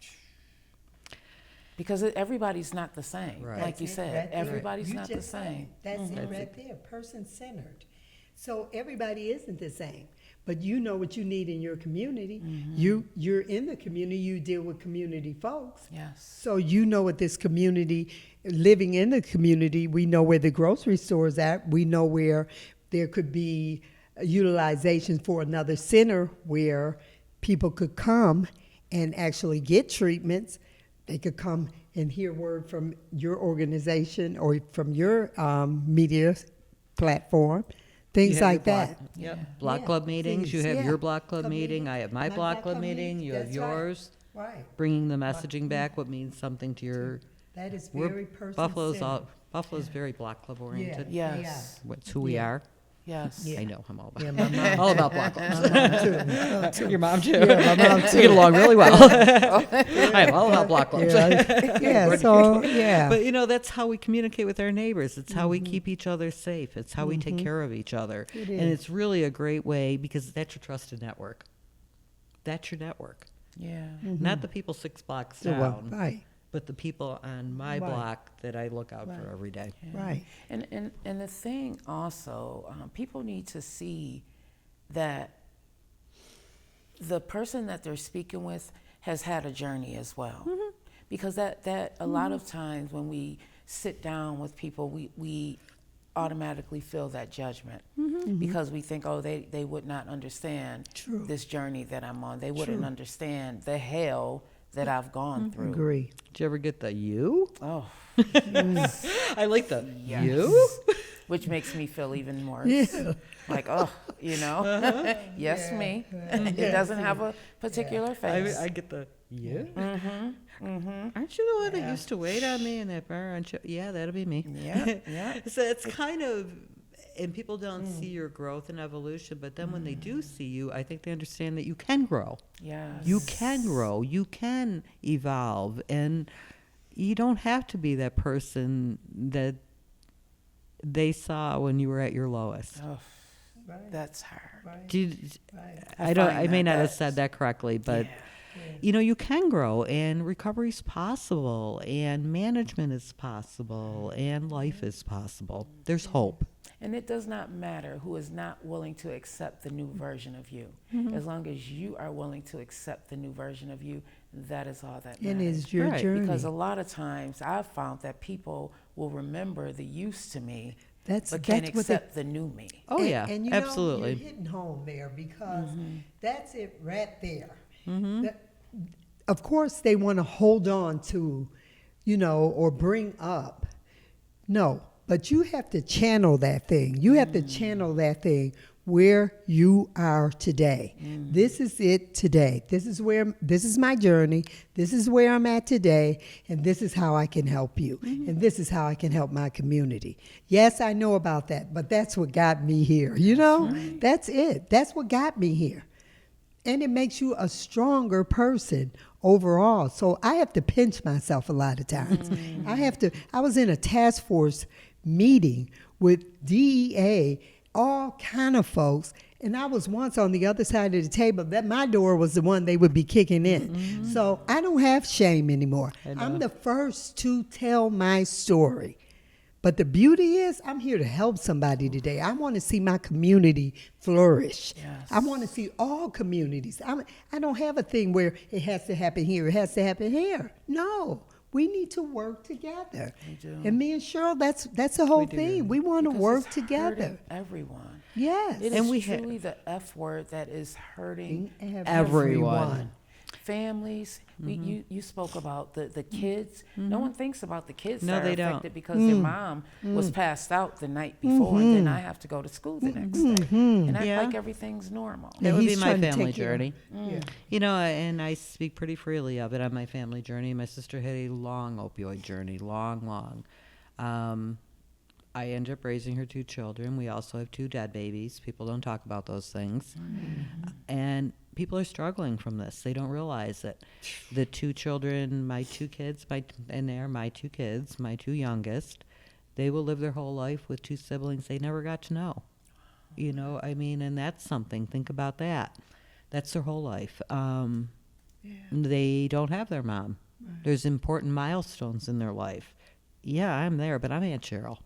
Because everybody's not the same. Right. Like you That's it said, right there. everybody's You not the just said same. it. That's it right there, person-centered. So everybody isn't the same, but you know what you need in your community. You're in the community, you deal with community folks. Yes. So you know what this community, living in the community, we know where the grocery store is at. We know where there could be utilization for another center where people could come and actually get treatments. They could come and hear word from your organization or from your media platform, things like that. Block Yeah, club meetings. You things, have yeah. your block club Club meeting. meeting. I have my block club meeting. You have That's right. yours. Right. Bringing the messaging back, what means something to your. That is We're- very person-centered. Buffalo's very block club oriented. Yeah. Yes. It's who we Yeah. are. Yes. Yeah. I know. I'm all about. Yeah, my mom. all about block clubs. My mom too. Your mom too. Yeah, my mom We too. get along really well. I am all about block clubs. Yeah, so, yeah. But that's how we communicate with our neighbors. It's how we keep each other safe. It's how we take care of each other. It And is. it's really a great way because that's your trusted network. That's your network. Yeah. Not the people 6 blocks So, well, down, right, but the people on my Right. block that I look out Right. for every day. Yeah. right. And the thing also, people need to see that the person that they're speaking with has had a journey as well. Because that a lot of times when we sit down with people, we automatically feel that judgment because we think, oh, they would not understand True. this journey that I'm on. They wouldn't understand the hell that I've gone through. Agree. Did you ever get the you? Oh, I like the yes. you. Which makes me feel even more Yeah. like, oh, yes, Yeah. me. It doesn't have a particular face. I get the you. Aren't you the one that used to wait on me in that bar? Yeah, that'll be me. Yeah, yeah. So it's kind of, and people don't see your growth and evolution, but then when they do see you, I think they understand that you can grow. Yes. You can grow. You can evolve, and you don't have to be that person that they saw when you were at your lowest. Oh, Right, that's hard. right, Did, right. I don't. find I may that not have that's- said that correctly, but Yeah. you can grow, and recovery's possible, and management is possible, and life is possible. There's hope. And it does not matter who is not willing to accept the new version of you. As long as you are willing to accept the new version of you, that is all that And matters. it's your Right, journey. Because a lot of times I've found that people will remember the used to me, That's but can't what they- accept the new me. Oh, and, yeah, and you absolutely. know, you're hitting home there because that's it right there. Mm-hmm. Of course, they want to hold on to, or bring up. No, but you have to channel that thing. You have to channel that thing where you are today. This is it today. This is my journey. This is where I'm at today, and this is how I can help you. And this is how I can help my community. Yes, I know about that, but that's what got me here. That's it. That's what got me here. And it makes you a stronger person overall. So I have to pinch myself a lot of times. I was in a task force meeting with DEA, all kind of folks, and I was once on the other side of the table. That my door was the one they would be kicking in. So I don't have shame anymore. I'm the first to tell my story. But the beauty is, I'm here to help somebody today. I want to see my community flourish. Yes. I want to see all communities. I don't have a thing where it has to happen here, it has to happen here. No, we need to work together. We do. And me and Cheryl, that's the whole thing. We want to Because work it's together. hurting everyone. Yes. It And is we truly the F word that is hurting Everyone. families. You spoke about the kids. No one thinks about the kids No, that are they don't. affected because their mom was passed out the night before, and then I have to go to school the next day and act Yeah. like everything's normal. That And would be he's my trying to family take care of- journey. Yeah. And I speak pretty freely of it on my family journey. My sister had a long opioid journey, long. I ended up raising her 2 children. We also have 2 dead babies. People don't talk about those things. And people are struggling from this. They don't realize that the 2 children, my 2 kids, and they're my 2 kids, my 2 youngest, they will live their whole life with 2 siblings they never got to know. And that's something. Think about that. That's their whole life. They don't have their mom. Right. There's important milestones in their life. Yeah, I'm there, but I'm Aunt Cheryl,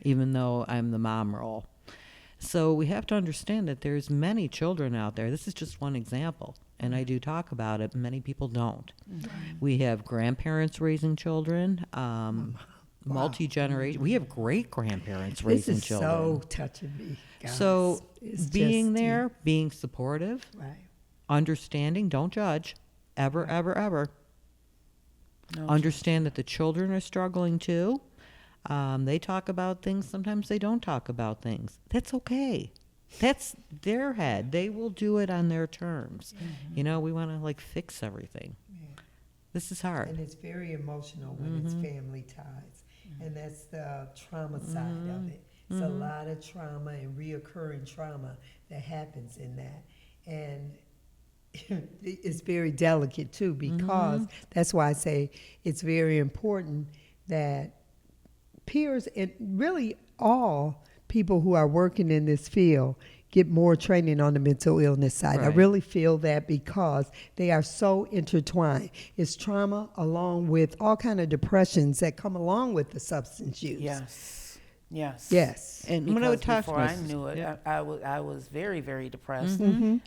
even though I'm the mom role. So we have to understand that there's many children out there. This is just one example, and I do talk about it. Many people don't. We have grandparents raising children, multi-generation. We have great-grandparents raising children. This is so touching me, guys. So It's being just, there, being supportive, right. understanding, don't judge, ever. No, Understand that the children are struggling too. They talk about things. Sometimes they don't talk about things. That's okay. That's their head. They will do it on their terms. We want to fix everything. Yeah. This is hard. And it's very emotional when it's family ties. And that's the trauma side of it. It's a lot of trauma and reoccurring trauma that happens in that. And it's very delicate too, because that's why I say it's very important that peers and really all people who are working in this field get more training on the mental illness side. I Right. really feel that because they are so intertwined. It's trauma along with all kind of depressions that come along with the substance use. Yes. And when I would Because talk to before my I knew it, yeah. I was very, very depressed.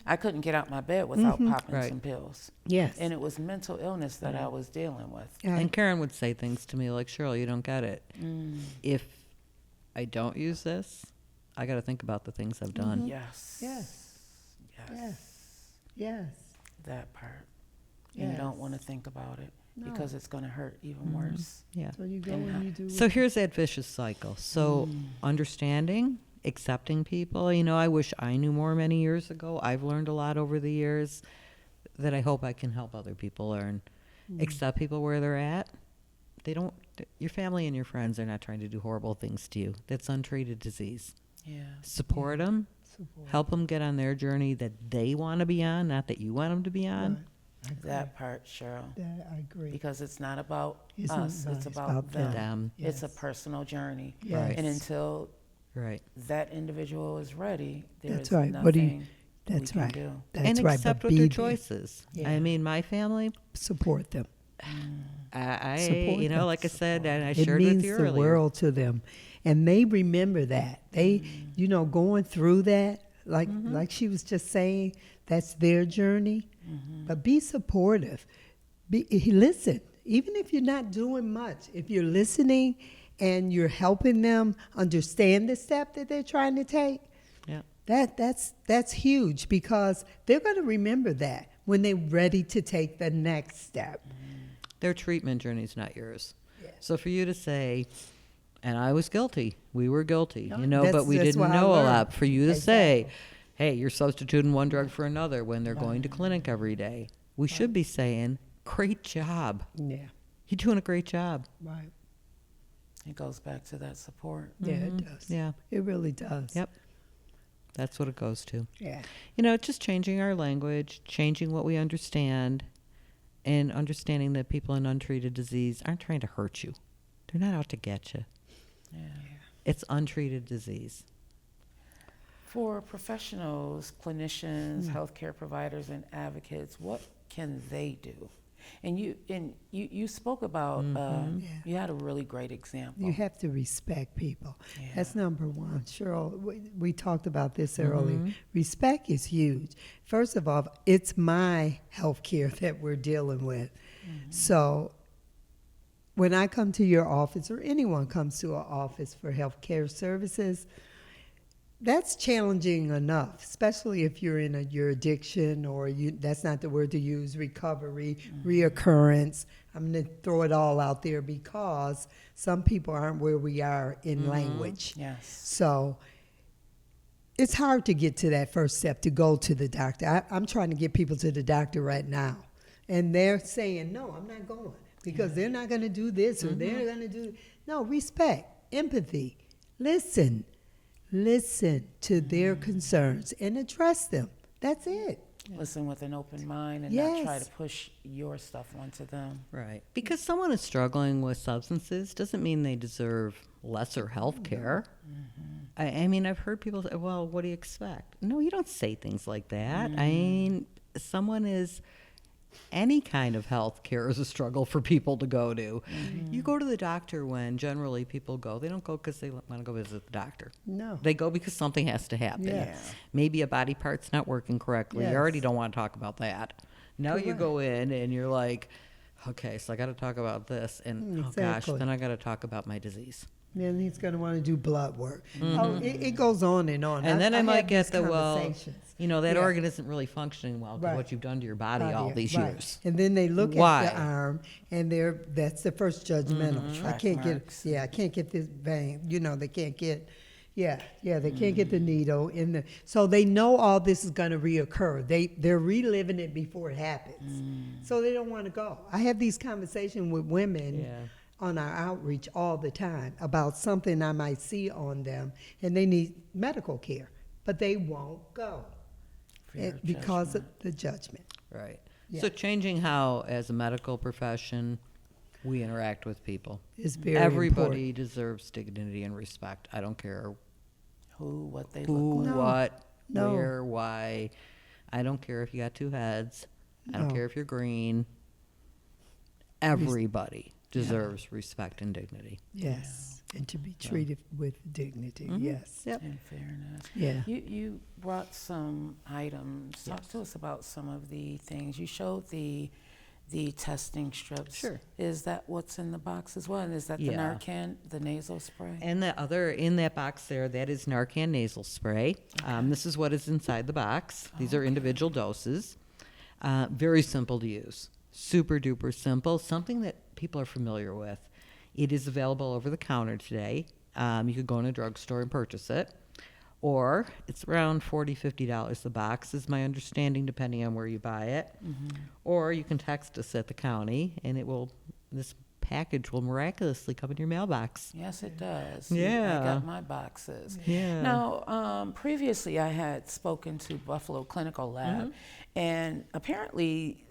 I couldn't get out my bed without popping Right. some pills. Yes. And it was mental illness that I was dealing with. And Karen would say things to me like, Cheryl, you don't get it. If I don't use this, I got to think about the things I've done. Yes. Yes. Yes. Yes. That part. And you don't want to think about it because it's going to hurt even worse. Yeah. So you go and you do. So here's that vicious cycle. So understanding, accepting people. I wish I knew more many years ago. I've learned a lot over the years that I hope I can help other people learn. Accept people where they're at. Your family and your friends are not trying to do horrible things to you. That's untreated disease. Yeah. Support them. Help them get on their journey that they want to be on, not that you want them to be on. That part, Cheryl. That I agree. Because it's not about It's us, not- it's it's about about them. Them. It's a Yes. personal journey. Yes. And until Right. that individual is ready, there's That's right. nothing What do you- we That's can right. do. That's And right. accept But what their be choices. Yeah. I mean, my family, support them. I Support them. like I said, and I It shared means with you the earlier. world to them, and they remember that. They, going through that, like she was just saying, that's their journey. But be supportive. Listen. Even if you're not doing much, if you're listening and you're helping them understand the step that they're trying to take, Yeah. that's huge, because they're going to remember that when they're ready to take the next step. Their treatment journey is not yours. Yeah. So for you to say, and I was guilty, we were guilty, No, you know, that's- but we that's didn't what I know a learned. lot. For you to say, Exactly. hey, you're substituting one drug for another when they're going to Right. clinic every day. We should be saying, great job. Yeah, You're doing a great job. right. It goes back to that support. Yeah, it does. Yeah. It really does. Yep. That's what it goes to. Yeah. You know, just changing our language, changing what we understand, and understanding that people in untreated disease aren't trying to hurt you. They're not out to get you. Yeah. It's untreated disease. For professionals, clinicians, healthcare providers, and advocates, what can they do? And you spoke about Yeah. you had a really great example. You have to respect people. Yeah. That's number one. Cheryl, we talked about this earlier. Respect is huge. First of all, it's my health care that we're dealing with. So when I come to your office, or anyone comes to our office for health care services, that's challenging enough, especially if you're in your addiction, or that's not the word to use, recovery, reoccurrence. I'm going to throw it all out there because some people aren't where we are in language. Yes. So it's hard to get to that first step, to go to the doctor. I'm trying to get people to the doctor right now, and they're saying, no, I'm not going, because they're not going to do this, or they're going to do. No, respect, empathy, listen to their concerns and address them. That's it. Listen with an open mind and not try Yes. to push your stuff onto them. Right. Because someone is struggling with substances doesn't mean they deserve lesser health care. I mean, I've heard people say, well, what do you expect? No, you don't say things like that. I mean, any kind of health care is a struggle for people to go to. You go to the doctor when generally people go. They don't go because they want to go visit the doctor. No. They go because something has to happen. Yes. Maybe a body part's not working correctly. Yes. You already don't want to talk about that. Now you Correct. go in and you're like, okay, so I got to talk about this. And oh gosh, Exactly. then I got to talk about my disease. Then he's going to want to do blood work. Oh, it goes on and on. And then I might have get these the, well, conversations. you know, that Yeah. organ isn't really functioning well because Right. what you've done to your body Right, all yeah, these right. years. And then they look Why? at the arm, and that's the first judgmental. I Track can't marks. I can't get this vein. You know, they can't get, they can't get the needle in the. So they know all this is going to reoccur. They're reliving it before it happens. So they don't want to go. I have these conversations with women. Yeah. On our outreach all the time about something I might see on them, and they need medical care, but they won't go Fear of because of judgment. the judgment. Right. Yeah. So changing how, as a medical profession, we interact with people. Is very Everybody important. deserves dignity and respect. I don't care Who, what they who, look like. No. what, No. where, why. I don't care if you got two heads. I don't No. care if you're green. Everybody deserves respect and dignity. Yes, and to be treated with dignity. Yes. Yep. In fairness. Yeah. You brought some items. Talk to us about some of the things. You showed the testing strips. Sure. Is that what's in the box as well? And is that the Yeah. Narcan, the nasal spray? And the other in that box there, that is Narcan nasal spray. This is what is inside the box. These are individual doses. Very simple to use. Super duper simple. Something that people are familiar with. It is available over the counter today. You could go in a drugstore and purchase it. Or it's around $40, $50 a box is my understanding, depending on where you buy it. Or you can text us at the county and this package will miraculously come in your mailbox. Yes, it does. Yeah. I got my boxes. Yeah. Now, previously I had spoken to Buffalo Clinical Lab, and apparently,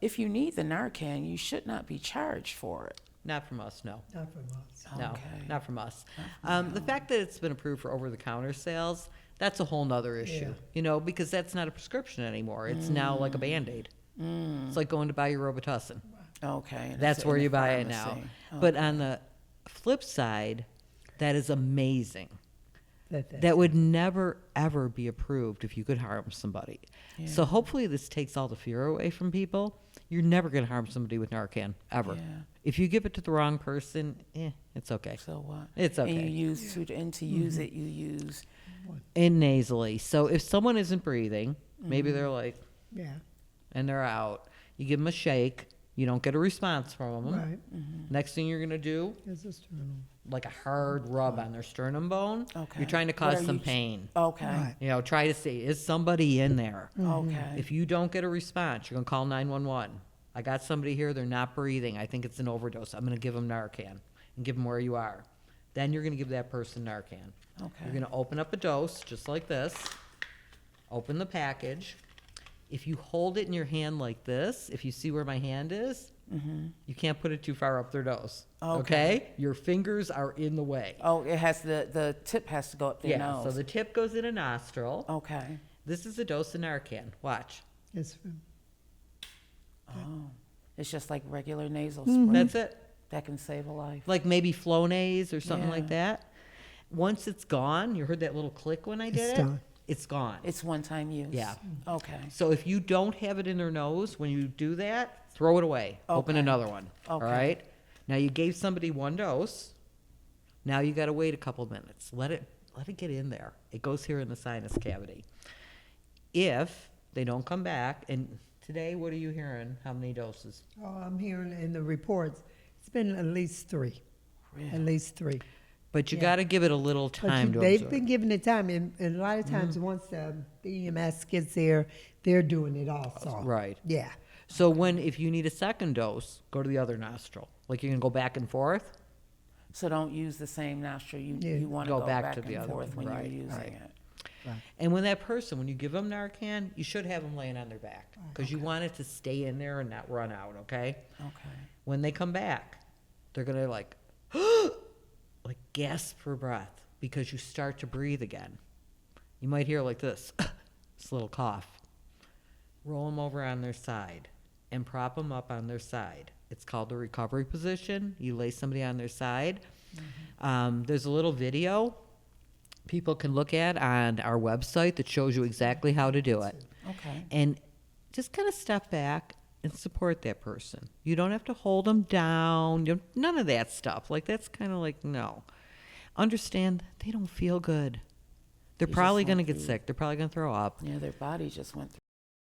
if you need the Narcan, you should not be charged for it. Not from us, no. Not from us. No, Okay. not from us. The fact that it's been approved for over-the-counter sales, that's a whole nother issue, because that's not a prescription anymore. It's now like a Band-Aid. It's like going to buy your Robitussin. Okay. and That's it's where in the you buy it now. pharmacy. But on the flip side, that is amazing. That's That would never, ever be approved if you could harm somebody. So hopefully this takes all the fear away from people. You're never going to harm somebody with Narcan, ever. Yeah. If you give it to the wrong person, it's okay. So what? It's okay. And you use to use it, you use. And nasally. So if someone isn't breathing, maybe they're like, Yeah. and they're out, you give them a shake. You don't get a response from them. Right. Next thing you're going to do, It's a sternum. like a hard rub on their sternum bone. Okay. You're trying to What cause are some you- pain. Okay. Right. You know, try to see, is somebody in there? Okay. If you don't get a response, you're going to call 911. I got somebody here, they're not breathing. I think it's an overdose. I'm going to give them Narcan and give them where you are. Then you're going to give that person Narcan. You're Okay. going to open up a dose just like this. Open the package. If you hold it in your hand like this, if you see where my hand is, you can't put it too far up their nose. Okay. Your fingers are in the way. Oh, it has the tip has to go up their Yeah, nose. so the tip goes in a nostril. Okay. This is a dose of Narcan. Watch. It's Oh, it's just like regular nasal spray. That's it. That can save a life. Like maybe Flonase or something like Yeah. that. Once it's gone, you heard that little click when I did It's it? done. It's gone. It's one-time use. Yeah. Okay. So if you don't have it in their nose, when you do that, throw it away. Open Okay. another one. All Okay. right? Now you gave somebody one dose. Now you got to wait a couple minutes. Let it get in there. It goes here in the sinus cavity. If they don't come back, and today, what are you hearing? How many doses? Oh, I'm hearing in the reports, it's been at least 3. Really? At least 3. But you Yeah. got to give it a little But time to they've absorb. been giving it time, and a lot of times once the EMS gets there, they're doing it also. Right. Yeah. So if you need a second dose, go to the other nostril. Like you can go back and forth. So don't use the same nostril. You Yeah. you want to Go go back back to the and other forth one. when Right, you're using right. it. And when that person, when you give them Narcan, you should have them laying on their back because you want it to stay in there and not run out, okay? Okay. When they come back, they're going to like gasp for breath because you start to breathe again. You might hear like this, this little cough. Roll them over on their side and prop them up on their side. It's called the recovery position. You lay somebody on their side. There's a little video people can look at on our website that shows you exactly how to do it. Okay. And just kind of step back and support that person. You don't have to hold them down. None of that stuff. Like, that's kind of like, no. Understand they don't feel good. They're You just probably went going to get through- sick. They're probably going to throw up. Yeah, their body just went